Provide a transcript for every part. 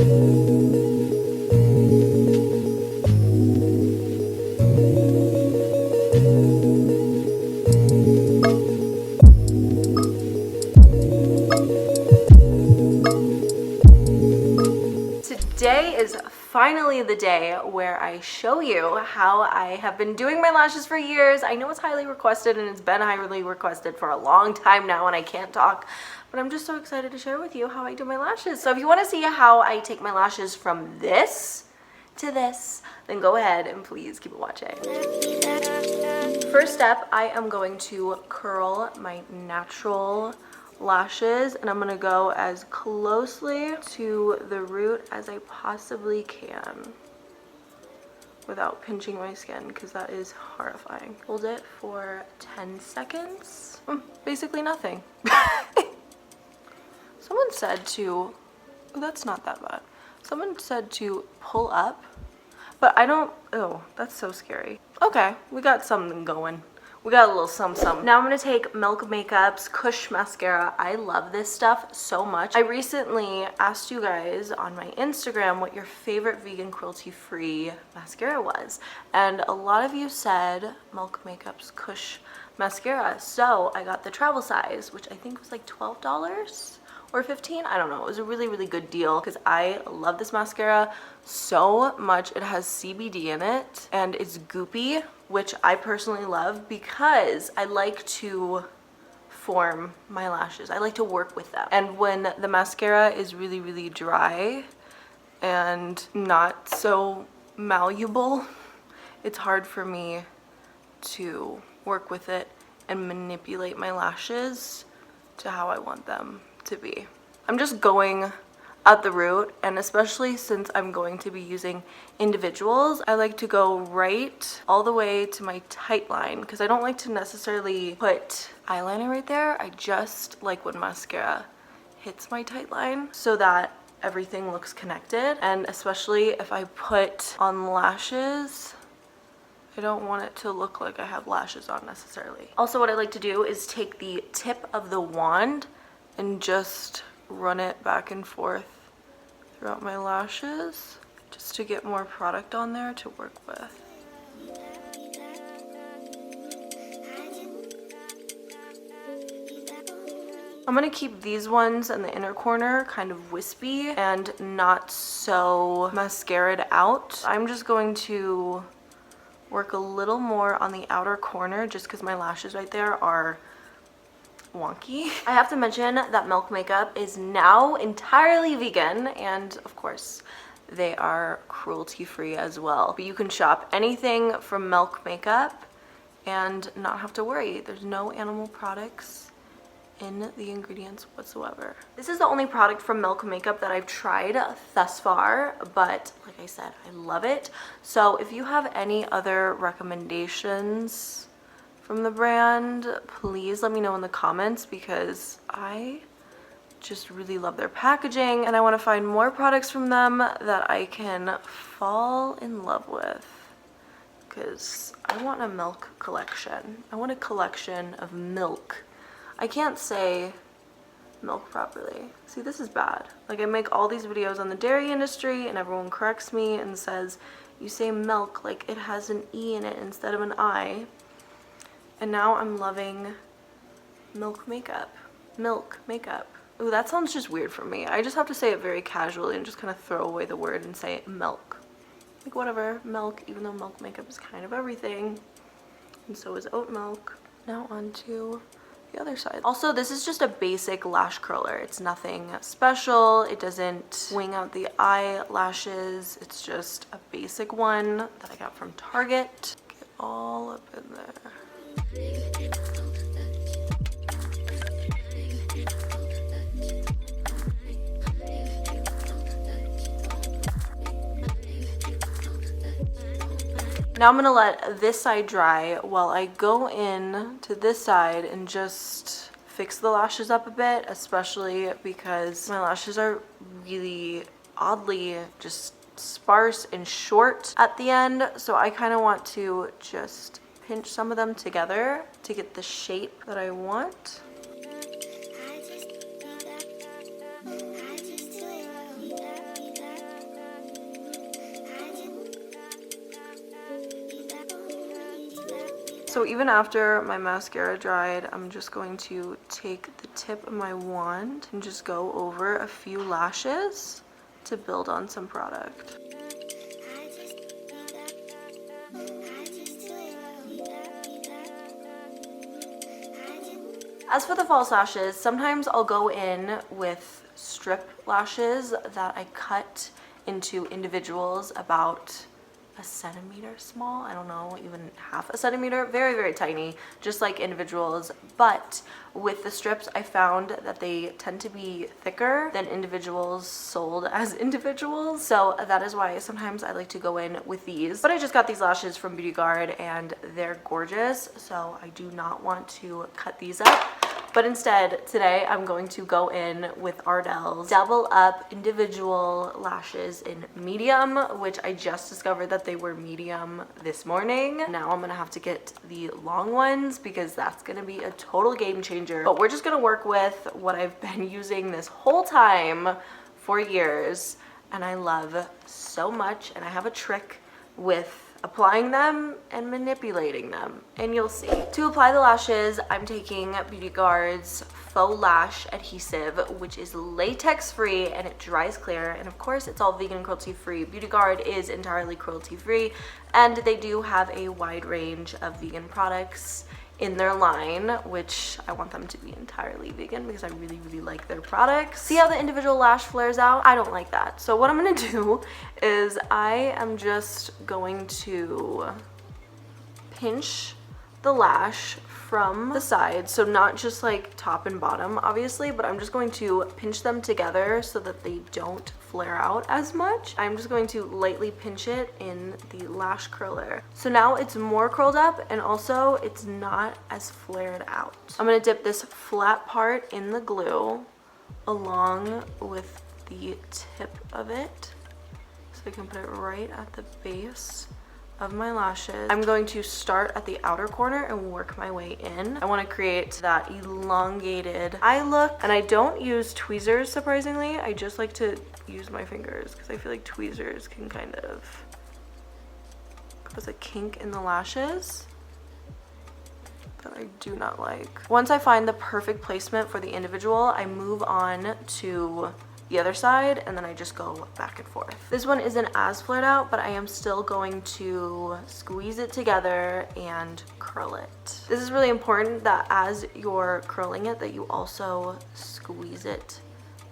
Today is finally the day where I show you how I have been doing my lashes for years. I know it's highly requested and it's been highly requested for a long time now and I can't talk, but I'm just so excited to share with you how I do my lashes. So if you want to see how I take my lashes from this to this, then go ahead and please keep watching. First step, I am going to curl my natural lashes and I'm gonna go as closely to the root as I possibly can without pinching my skin because that is horrifying. Hold it for 10 seconds. Basically nothing. Someone said to, oh, that's not that bad. Someone said to pull up, but I don't, oh, that's so scary. Okay, we got something going. We got a little some. Now I'm gonna take Milk Makeup's Kush Mascara. I love this stuff so much. I recently asked you guys on my Instagram what your favorite vegan cruelty-free mascara was. And a lot of you said Milk Makeup's Kush Mascara. So I got the travel size, which I think was like $12 or $15. I don't know. It was a really, really good deal because I love this mascara so much. It has CBD in it and it's goopy, which I personally love because I like to form my lashes. I like to work with them. And when the mascara is really, really dry and not so malleable, it's hard for me to work with it and manipulate my lashes to how I want them to be. I'm just going at the root, and especially since I'm going to be using individuals, I like to go right all the way to my tight line because I don't like to necessarily put eyeliner right there. I just like when mascara hits my tight line so that everything looks connected. And especially if I put on lashes, I don't want it to look like I have lashes on necessarily. Also, what I like to do is take the tip of the wand and just run it back and forth throughout my lashes just to get more product on there to work with. I'm gonna keep these ones in the inner corner kind of wispy and not so mascaraed out. I'm just going to work a little more on the outer corner just because my lashes right there are wonky. I have to mention that Milk Makeup is now entirely vegan, and of course they are cruelty-free as well. But you can shop anything from Milk Makeup and not have to worry. There's no animal products in the ingredients whatsoever. This is the only product from Milk Makeup that I've tried thus far, but like I said, I love it. So if you have any other recommendations from the brand, please let me know in the comments because I just really love their packaging and I want to find more products from them that I can fall in love with because I want a milk collection. I want a collection of milk. I can't say milk properly. See, this is bad. Like, I make all these videos on the dairy industry and everyone corrects me and says you say milk like it has an E in it instead of an I. And now I'm loving Milk Makeup. Milk Makeup. Ooh, that sounds just weird for me. I just have to say it very casually and just kind of throw away the word and say milk. Like, whatever, milk, even though Milk Makeup is kind of everything. And so is oat milk. Now on to the other side. Also, this is just a basic lash curler. It's nothing special. It doesn't wing out the eyelashes. It's just a basic one that I got from Target. Get all up in there. Now I'm gonna let this side dry while I go in to this side and just fix the lashes up a bit, especially because my lashes are really oddly just sparse and short at the end. So I kind of want to just pinch some of them together to get the shape that I want. So even after my mascara dried, I'm just going to take the tip of my wand and just go over a few lashes to build on some product. As for the false lashes, sometimes I'll go in with strip lashes that I cut into individuals about a centimeter small. I don't know, even half a centimeter. Very, very tiny, just like individuals. But with the strips, I found that they tend to be thicker than individuals sold as individuals. So that is why sometimes I like to go in with these. But I just got these lashes from Beauty Guard and they're gorgeous. So I do not want to cut these up. But instead, today I'm going to go in with Ardell's Double Up individual lashes in medium, which I just discovered that they were medium this morning. Now I'm gonna have to get the long ones because that's gonna be a total game changer. But we're just gonna work with what I've been using this whole time for years and I love so much, and I have a trick with applying them and manipulating them, and you'll see. To apply the lashes, I'm taking Beauty Guard's Faux Lash Adhesive, which is latex free and it dries clear, and of course it's all vegan, cruelty free. Beauty Guard is entirely cruelty free, and they do have a wide range of vegan products in their line, which I want them to be entirely vegan because I really, really like their products. See how the individual lash flares out? I don't like that. So what I'm gonna do is I am just going to pinch the lash from the side, so not just like top and bottom obviously, but I'm just going to pinch them together so that they don't flare out as much. I'm just going to lightly pinch it in the lash curler. So now it's more curled up and also it's not as flared out. I'm gonna dip this flat part in the glue along with the tip of it so I can put it right at the base of my lashes. I'm going to start at the outer corner and work my way in. I want to create that elongated eye look, and I don't use tweezers surprisingly. I just like to use my fingers because I feel like tweezers can kind of cause a kink in the lashes that I do not like. Once I find the perfect placement for the individual, I move on to the other side and then I just go back and forth. This one isn't as flared out, but I am still going to squeeze it together and curl it. This is really important that as you're curling it that you also squeeze it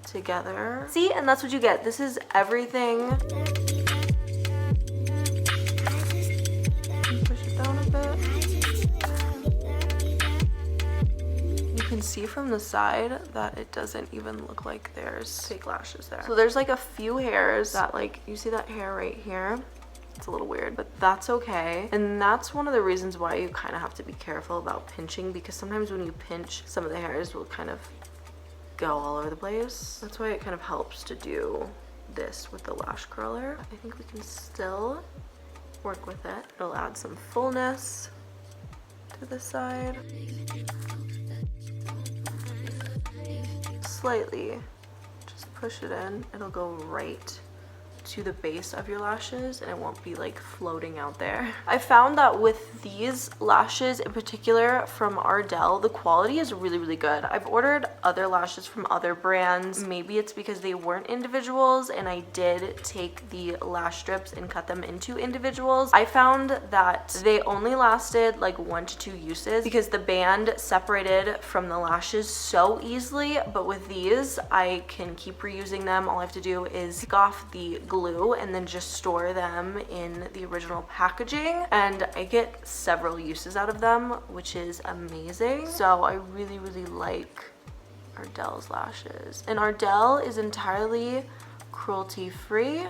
together. See, and that's what you get. This is everything. Push it down a bit. You can see from the side that it doesn't even look like there's fake lashes there. So there's like a few hairs that, like, you see that hair right here? It's a little weird, but that's okay. And that's one of the reasons why you kind of have to be careful about pinching, because sometimes when you pinch, some of the hairs will kind of go all over the place. That's why it kind of helps to do this with the lash curler. I think we can still work with it. It'll add some fullness to the side. Slightly, just push it in. It'll go right to the base of your lashes and it won't be like floating out there. I found that with these lashes in particular from Ardell, the quality is really, really good. I've ordered other lashes from other brands. Maybe it's because they weren't individuals and I did take the lash strips and cut them into individuals. I found that they only lasted like 1 to 2 uses because the band separated from the lashes so easily, but with these I can keep reusing them. All I have to do is take off the glue and then just store them in the original packaging, and I get several uses out of them, which is amazing. So I really, really like Ardell's lashes, and Ardell is entirely cruelty free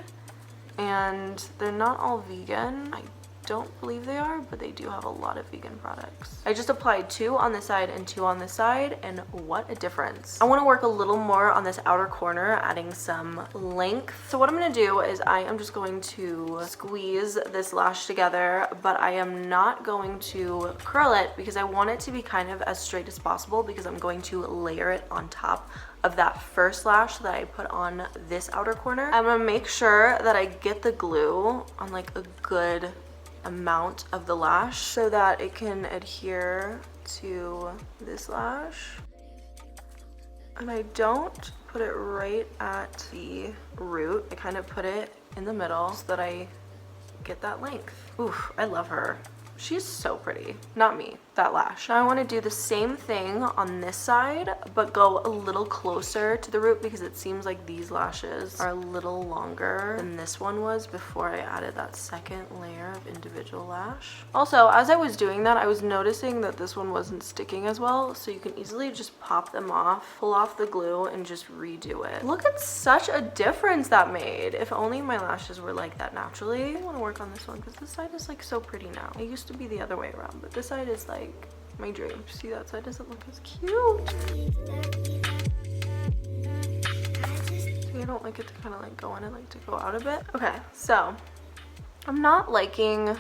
and they're not all vegan. I don't believe they are, but they do have a lot of vegan products. I just applied 2 on this side and 2 on this side, and what a difference. I want to work a little more on this outer corner, adding some length. So what I'm going to do is I am just going to squeeze this lash together, but I am not going to curl it because I want it to be kind of as straight as possible, because I'm going to layer it on top of that first lash that I put on this outer corner. I'm gonna make sure that I get the glue on like a good amount of the lash so that it can adhere to this lash. And I don't put it right at the root. I kind of put it in the middle so that I get that length. Oof, I love her. She's so pretty. Not me, that lash. Now I want to do the same thing on this side, but go a little closer to the root because it seems like these lashes are a little longer than this one was before I added that second layer of individual lash. Also, as I was doing that, I was noticing that this one wasn't sticking as well, so you can easily just pop them off, pull off the glue, and just redo it. Look at such a difference that made. If only my lashes were like that naturally. I want to work on this one because this side is like so pretty now. It used to be the other way around, but this side is like my dream. See, that side doesn't look as cute. See, I don't like it to kind of like go in, I like to go out a bit. Okay, so I'm not liking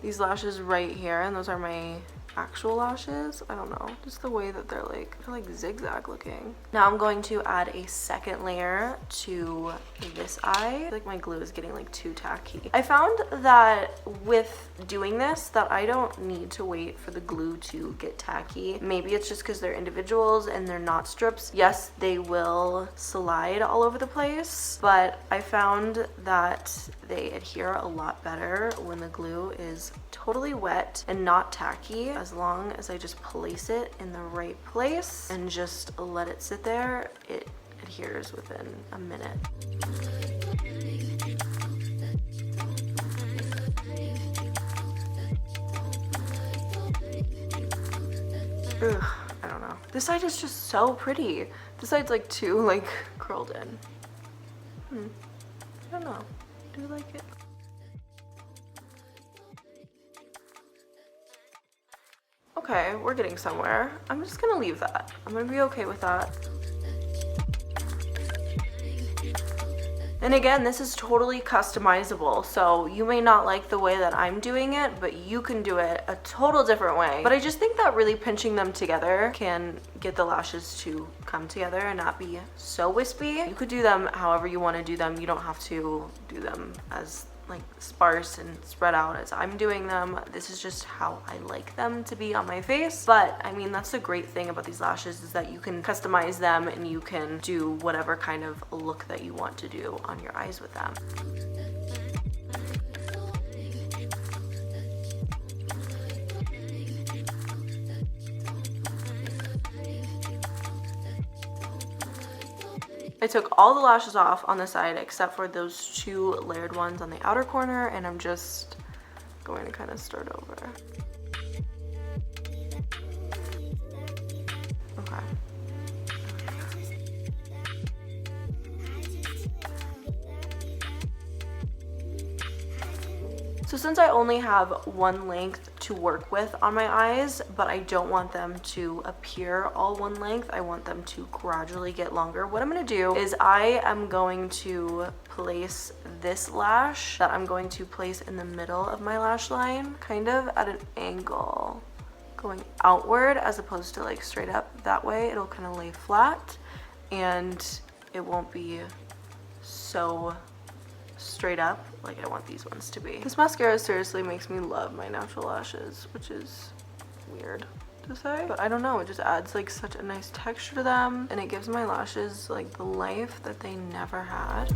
these lashes right here, and those are my actual lashes. I don't know, just the way that they're like zigzag looking. Now I'm going to add a second layer to this eye. I feel like my glue is getting like too tacky. I found that with doing this that I don't need to wait for the glue to get tacky. Maybe it's just because they're individuals and they're not strips. Yes, they will slide all over the place, but I found that they adhere a lot better when the glue is totally wet and not tacky, as long as I just place it in the right place and just let it sit there. It adheres within a minute. Ugh, I don't know. This side is just so pretty. This side's like too like curled in. I don't know. Do you like it? Okay, we're getting somewhere. I'm just gonna leave that. I'm gonna be okay with that. And again, this is totally customizable, so you may not like the way that I'm doing it, but you can do it a total different way. But I just think that really pinching them together can get the lashes to come together and not be so wispy. You could do them however you want to do them. You don't have to do them as like sparse and spread out as I'm doing them. This is just how I like them to be on my face. But I mean, that's the great thing about these lashes, is that you can customize them and you can do whatever kind of look that you want to do on your eyes with them. I took all the lashes off on the side except for those two layered ones on the outer corner, and I'm just going to kind of start over. Okay. So since I only have one length to work with on my eyes, but I don't want them to appear all one length, I want them to gradually get longer. What I'm gonna do is I am going to place this lash that I'm going to place in the middle of my lash line, kind of at an angle, going outward as opposed to like straight up. That way it'll kind of lay flat and it won't be so straight up like I want these ones to be. This mascara seriously makes me love my natural lashes, which is weird to say, but I don't know, it just adds like such a nice texture to them, and it gives my lashes like the life that they never had.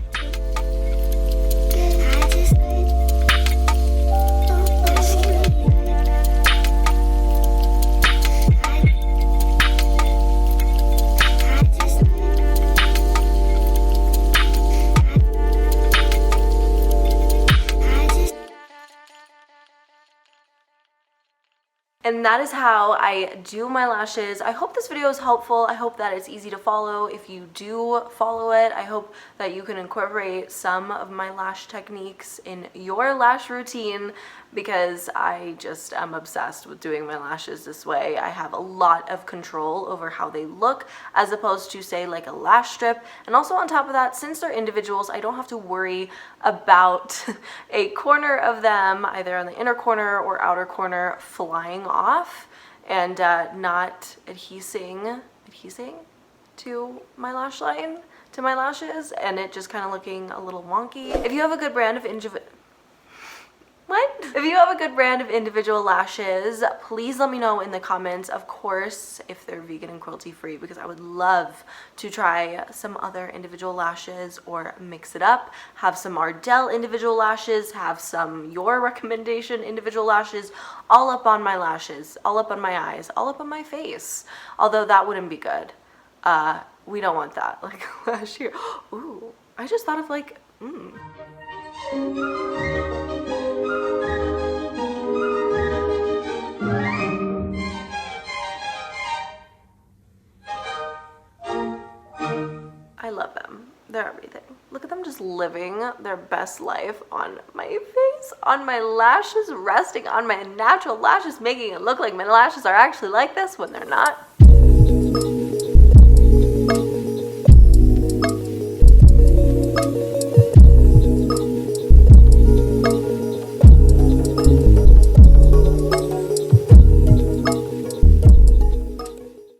And that is how I do my lashes. I hope this video is helpful. I hope that it's easy to follow if you do follow it. I hope that you can incorporate some of my lash techniques in your lash routine, because I just am obsessed with doing my lashes this way. I have a lot of control over how they look as opposed to say like a lash strip. And also on top of that, since they're individuals, I don't have to worry about a corner of them, either on the inner corner or outer corner, flying off and not adhesing to my lash line, to my lashes, and it just kind of looking a little wonky. If you have a good brand of What? If you have a good brand of individual lashes, please let me know in the comments, of course, if they're vegan and cruelty free, because I would love to try some other individual lashes or mix it up. Have some Ardell individual lashes, have some your recommendation individual lashes, all up on my lashes, all up on my eyes, all up on my face. Although that wouldn't be good. We don't want that. Like last year. Ooh, I just thought of like, I love them. They're everything. Look at them just living their best life on my face, on my lashes, resting on my natural lashes, making it look like my lashes are actually like this when they're not.